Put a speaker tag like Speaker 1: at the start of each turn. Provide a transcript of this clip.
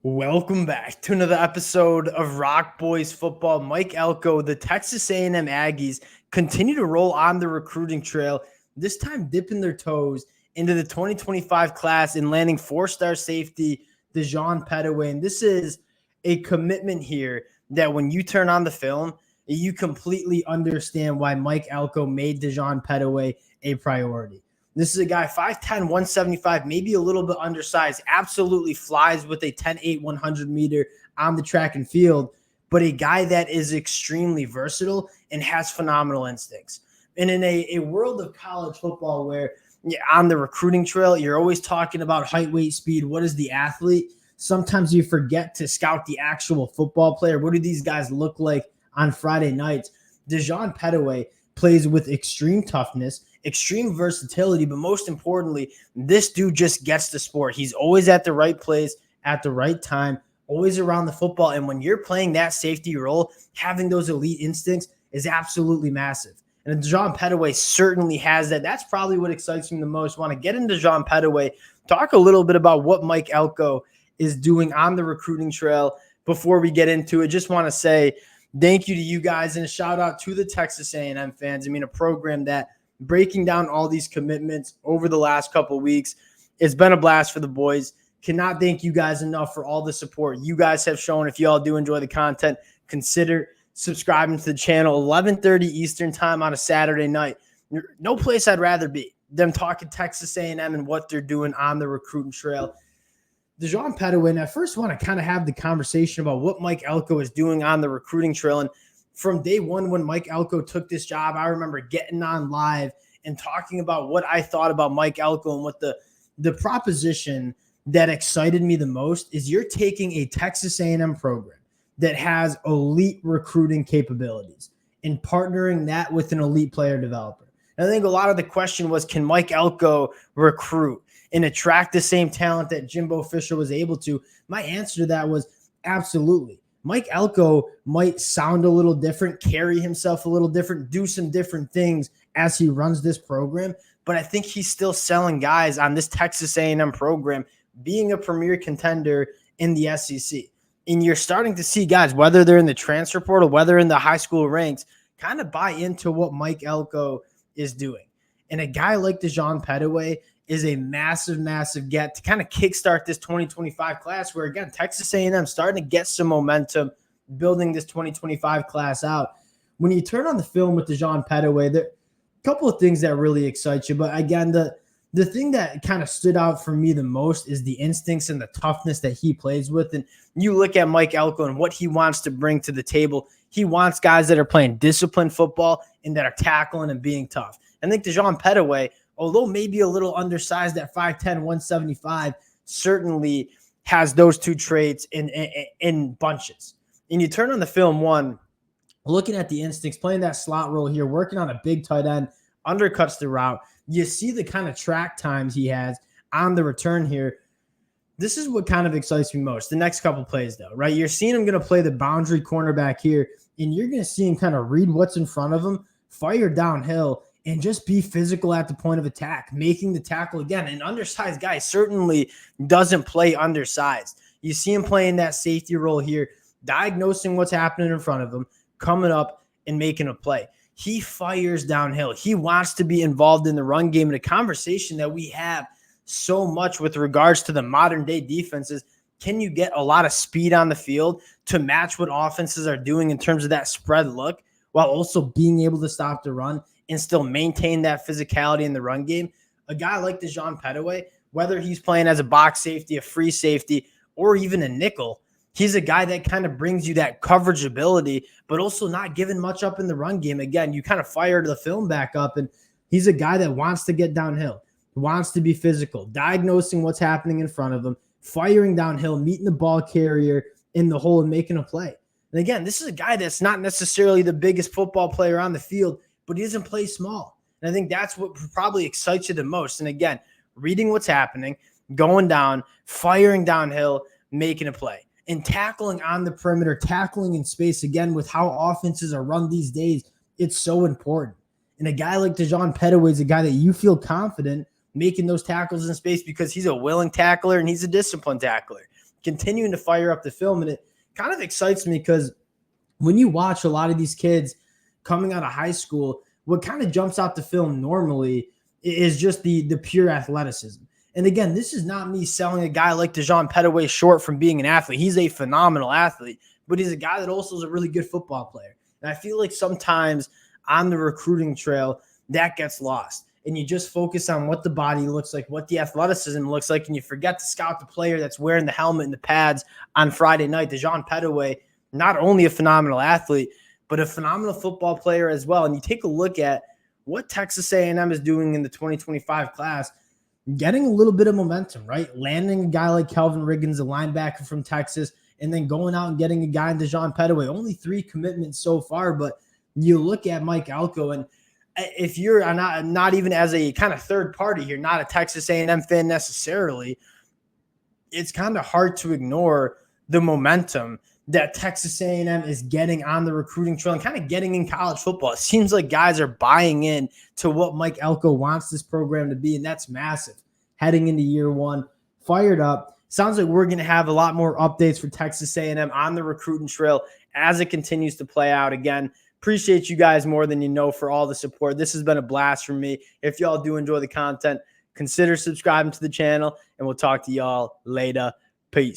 Speaker 1: Welcome back to another episode of Rock Boys Football. Mike Elko, the Texas A&M Aggies, continue to roll on the recruiting trail, this time dipping their toes into the 2025 class and landing four-star safety DeyJhon Pettaway. And this is a commitment here that when you turn on the film, you completely understand why Mike Elko made DeyJhon Pettaway a priority. This is a guy, 5'10", 175, maybe a little bit undersized, absolutely flies with a 10.8, 100 meter on the track and field, but a guy that is extremely versatile and has phenomenal instincts. And in a world of college football where on the recruiting trail, you're always talking about height, weight, speed. What is the athlete? Sometimes you forget to scout the actual football player. What do these guys look like on Friday nights? DeyJhon Pettaway plays with extreme toughness, extreme versatility, but most importantly, this dude just gets the sport. He's always at the right place at the right time, always around the football. And when you're playing that safety role, having those elite instincts is absolutely massive. And DeyJhon Pettaway certainly has that. That's probably what excites me the most. Want to get into DeyJhon Pettaway, talk a little bit about what Mike Elko is doing on the recruiting trail. Before we get into it, just want to say thank you to you guys and a shout out to the Texas A&M fans. I mean, a program that breaking down all these commitments over the last couple of weeks. It's been a blast for the boys. Cannot thank you guys enough for all the support you guys have shown. If you all do enjoy the content, consider subscribing to the channel. 11:30 Eastern time on a Saturday night. No place I'd rather be than talking Texas A&M and what they're doing on the recruiting trail. DeyJhon Pettaway, and I first want to kind of have the conversation about what Mike Elko is doing on the recruiting trail. And from day one, when Mike Elko took this job, I remember getting on live and talking about what I thought about Mike Elko and what the proposition that excited me the most is you're taking a Texas A&M program that has elite recruiting capabilities and partnering that with an elite player developer. And I think a lot of the question was, can Mike Elko recruit and attract the same talent that Jimbo Fisher was able to? My answer to that was absolutely. Mike Elko might sound a little different, carry himself a little different, do some different things as he runs this program, but I think he's still selling guys on this Texas A&M program being a premier contender in the SEC. And you're starting to see guys, whether they're in the transfer portal, whether in the high school ranks, kind of buy into what Mike Elko is doing. And a guy like DeyJhon Pettaway is a massive, massive get to kind of kickstart this 2025 class where, again, Texas A&M starting to get some momentum building this 2025 class out. When you turn on the film with DeyJhon Pettaway, there are a couple of things that really excite you. But, again, the thing that kind of stood out for me the most is the instincts and the toughness that he plays with. And you look at Mike Elko and what he wants to bring to the table. He wants guys that are playing disciplined football and that are tackling and being tough. I think DeyJhon Pettaway, although maybe a little undersized at 5'10", 175, certainly has those two traits in bunches. And you turn on the film one, looking at the instincts, playing that slot role here, working on a big tight end, undercuts the route. You see the kind of track times he has on the return here. This is what kind of excites me most. The next couple plays, though, right? You're seeing him going to play the boundary cornerback here, and you're going to see him kind of read what's in front of him, fire downhill, and just be physical at the point of attack, making the tackle again. An undersized guy certainly doesn't play undersized. You see him playing that safety role here, diagnosing what's happening in front of him, coming up and making a play. He fires downhill. He wants to be involved in the run game. And a conversation that we have so much with regards to the modern day defenses, can you get a lot of speed on the field to match what offenses are doing in terms of that spread look while also being able to stop the run and still maintain that physicality in the run game? A guy like DeyJhon Pettaway, whether he's playing as a box safety, a free safety, or even a nickel, he's a guy that kind of brings you that coverage ability, but also not giving much up in the run game. Again, you kind of fire the film back up, and he's a guy that wants to get downhill, wants to be physical, diagnosing what's happening in front of him, firing downhill, meeting the ball carrier in the hole and making a play. And again, this is a guy that's not necessarily the biggest football player on the field, but he doesn't play small. And I think that's what probably excites you the most. And again, reading what's happening, going down, firing downhill, making a play, and tackling on the perimeter, tackling in space. Again, with how offenses are run these days, it's so important. And a guy like DeyJhon Pettaway is a guy that you feel confident making those tackles in space because he's a willing tackler and he's a disciplined tackler. continuing to fire up the film. And it kind of excites me because when you watch a lot of these kids coming out of high school, what kind of jumps out the film normally is just the pure athleticism. And again, this is not me selling a guy like DeyJhon Pettaway short from being an athlete. He's a phenomenal athlete, but he's a guy that also is a really good football player. And I feel like sometimes on the recruiting trail, that gets lost. And you just focus on what the body looks like, what the athleticism looks like, and you forget to scout the player that's wearing the helmet and the pads on Friday night. DeyJhon Pettaway, not only a phenomenal athlete, but a phenomenal football player as well. And you take a look at what Texas A&M is doing in the 2025 class, getting a little bit of momentum, right? Landing a guy like Kelvin Riggins, a linebacker from Texas, and then going out and getting a guy in DeyJhon Pettaway. Only 3 commitments so far, but you look at Mike Elko, and if you're not even as a kind of third party here, not a Texas A&M fan necessarily, it's kind of hard to ignore the momentum that Texas A&M is getting on the recruiting trail and kind of getting in college football. It seems like guys are buying in to what Mike Elko wants this program to be, and that's massive. Heading into year 1, fired up. Sounds like we're going to have a lot more updates for Texas A&M on the recruiting trail as it continues to play out. Again, appreciate you guys more than you know for all the support. This has been a blast for me. If y'all do enjoy the content, consider subscribing to the channel, and we'll talk to y'all later. Peace.